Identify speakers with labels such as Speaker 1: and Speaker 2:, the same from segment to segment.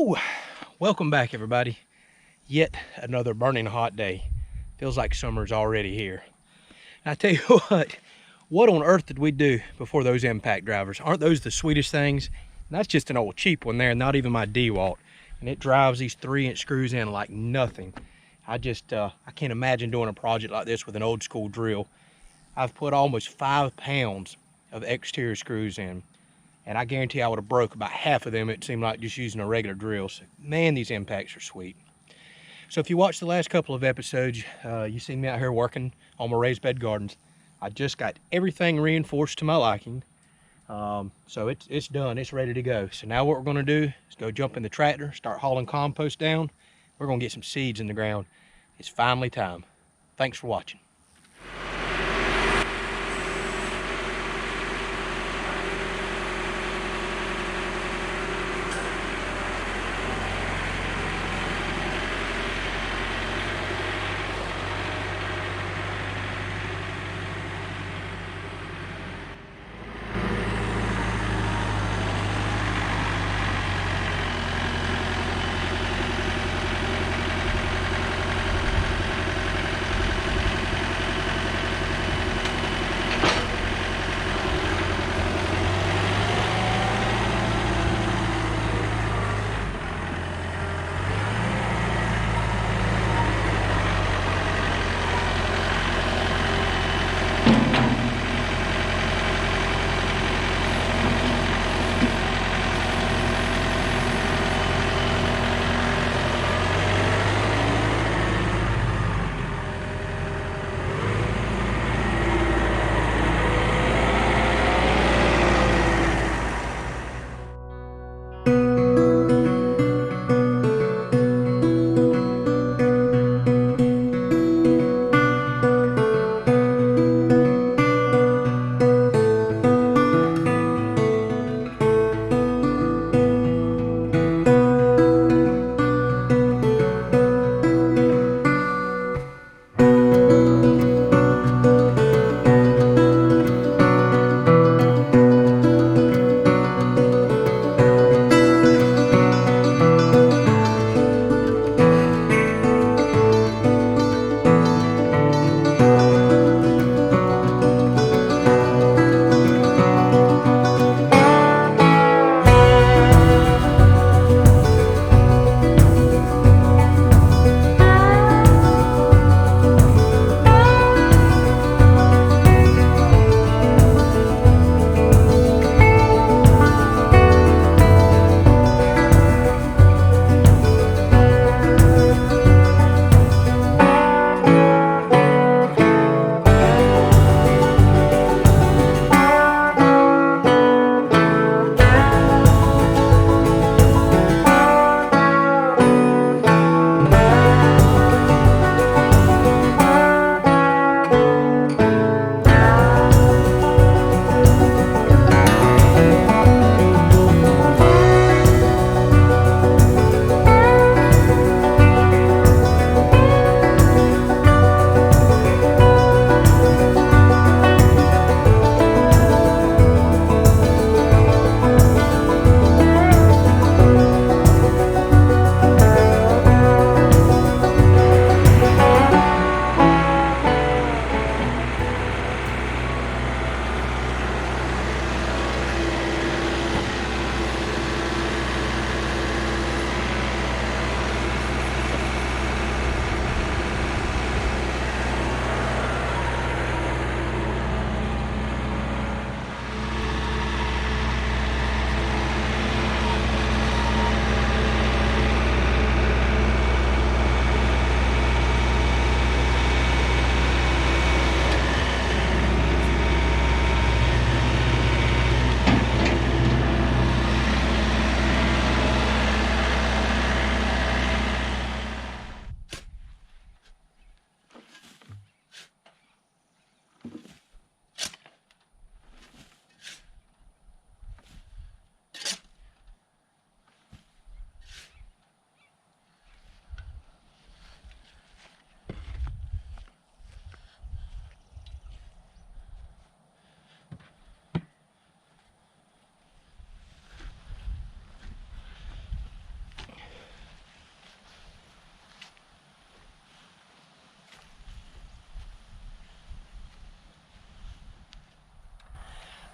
Speaker 1: Woo! Welcome back, everybody. Yet another burning hot day. Feels like summer's already here. And I tell you what on earth did we do before those impact drivers? Aren't those the sweetest things? And that's just an old cheap one there, not even my DeWalt. And it drives these 3-inch screws in like nothing. I can't imagine doing a project like this with an old school drill. I've put almost 5 pounds of exterior screws in. And I guarantee I would have broke about half of them. It seemed like just using a regular drill. So, man, these impacts are sweet. So if you watched the last couple of episodes, you seen me out here working on my raised bed gardens. I just got everything reinforced to my liking. So it's done, it's ready to go. So now what we're gonna do is go jump in the tractor, start hauling compost down. We're gonna get some seeds in the ground. It's finally time. Thanks for watching.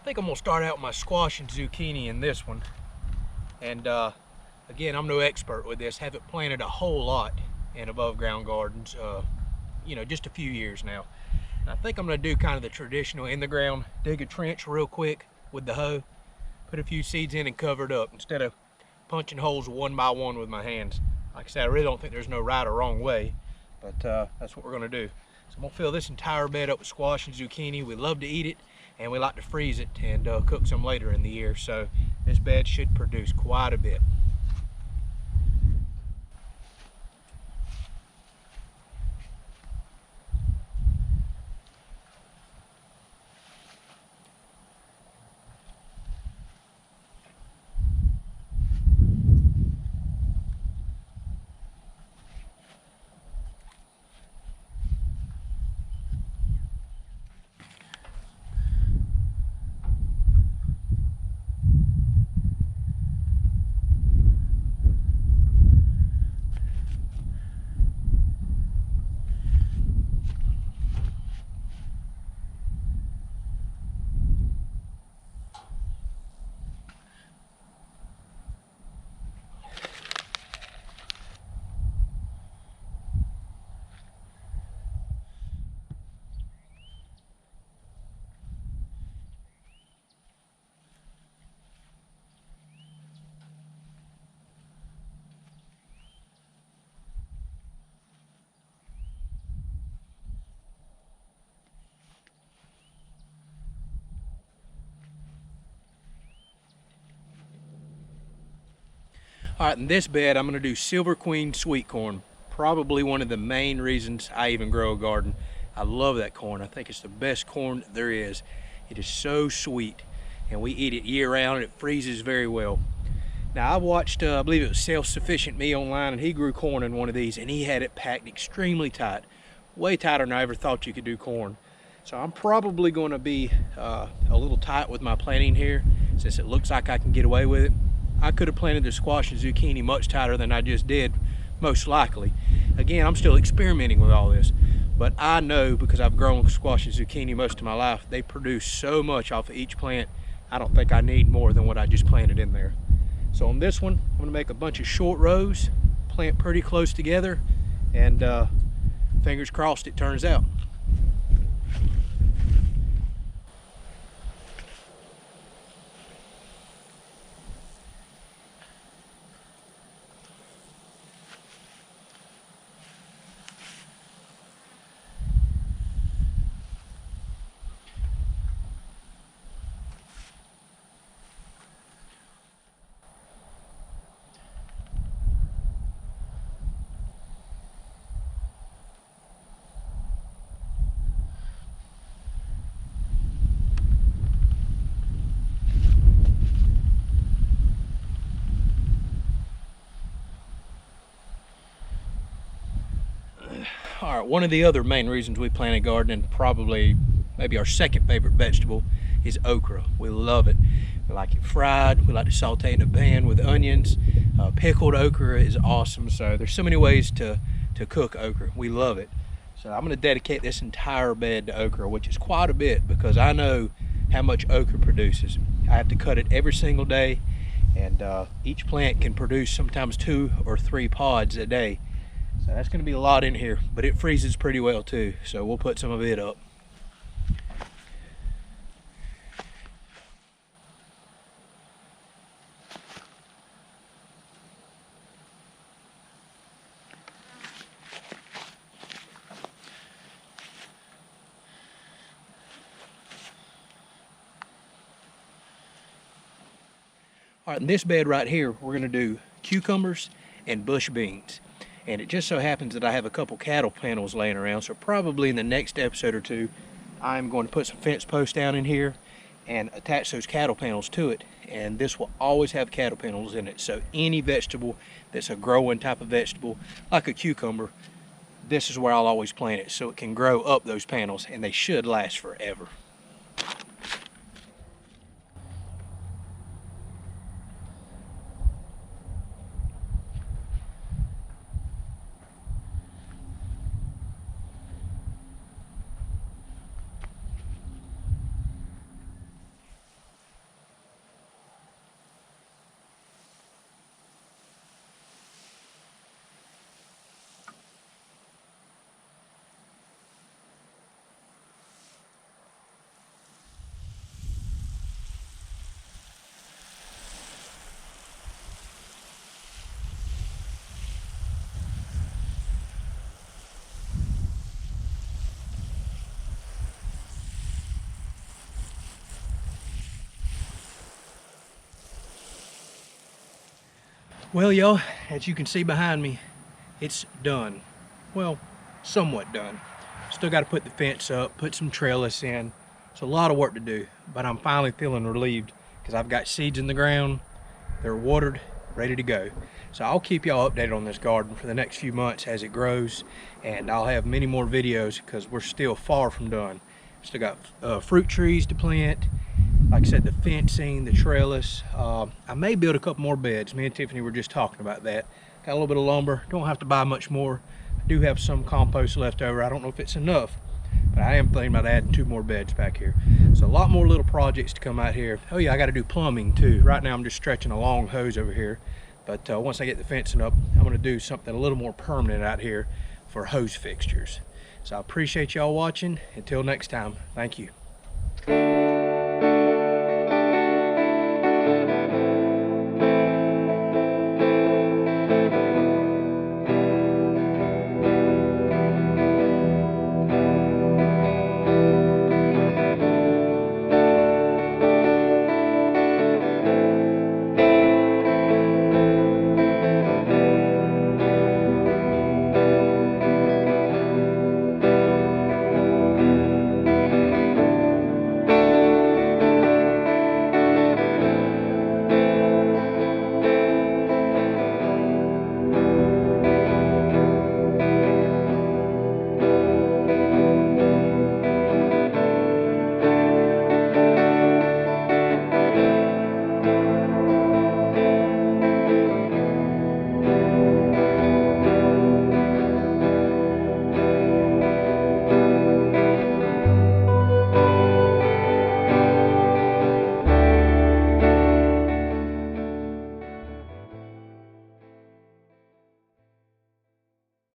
Speaker 1: think I'm gonna start out with my squash and zucchini in this one. And again, I'm no expert with this. Haven't planted a whole lot in above ground gardens, you know, just a few years now. And I think I'm gonna do kind of the traditional in the ground, dig a trench real quick with the hoe, put a few seeds in and cover it up instead of punching holes one by one with my hands. Like I said, I really don't think there's no right or wrong way, but that's what we're gonna do. So I'm gonna fill this entire bed up with squash and zucchini. We love to eat it, and we like to freeze it and cook some later in the year. So this bed should produce quite a bit. All right, in this bed, I'm gonna do Silver Queen sweet corn. Probably one of the main reasons I even grow a garden. I love that corn. I think it's the best corn there is. It is so sweet, and we eat it year round, and it freezes very well. Now, I watched, I believe it was Self-Sufficient Me online, and he grew corn in one of these, and he had it packed extremely tight. Way tighter than I ever thought you could do corn. So I'm probably gonna be a little tight with my planting here, since it looks like I can get away with it. I could have planted the squash and zucchini much tighter than I just did, most likely. Again, I'm still experimenting with all this, but I know because I've grown squash and zucchini most of my life, they produce so much off of each plant, I don't think I need more than what I just planted in there. So on this one, I'm gonna make a bunch of short rows, plant pretty close together, and fingers crossed it turns out. All right, one of the other main reasons we plant a garden, and probably maybe our second favorite vegetable, is okra. We love it. We like it fried. We like to saute in a pan with onions. Pickled okra is awesome. So there's so many ways to cook okra. We love it. So I'm going to dedicate this entire bed to okra, which is quite a bit because I know how much okra produces. I have to cut it every single day, and each plant can produce sometimes 2 or 3 pods a day. So that's going to be a lot in here, but it freezes pretty well too, so we'll put some of it up. All right, in this bed right here, we're going to do cucumbers and bush beans. And it just so happens that I have a couple cattle panels laying around, so probably in the next episode or two, I'm going to put some fence posts down in here and attach those cattle panels to it. And this will always have cattle panels in it. So any vegetable that's a growing type of vegetable, like a cucumber, this is where I'll always plant it so it can grow up those panels, and they should last forever. Well, y'all, as you can see behind me, it's done. Well, somewhat done. Still got to put the fence up, put some trellis in. It's a lot of work to do, but I'm finally feeling relieved because I've got seeds in the ground. They're watered, ready to go. So I'll keep y'all updated on this garden for the next few months as it grows, and I'll have many more videos because we're still far from done. Still got fruit trees to plant. Like I said, the fencing, the trellis. I may build a couple more beds. Me and Tiffany were just talking about that. Got a little bit of lumber. Don't have to buy much more. I do have some compost left over. I don't know if it's enough, but I am thinking about adding 2 more beds back here. So a lot more little projects to come out here. Oh yeah, I got to do plumbing too. Right now I'm just stretching a long hose over here, but once I get the fencing up, I'm going to do something a little more permanent out here for hose fixtures. So I appreciate y'all watching. Until next time, thank you.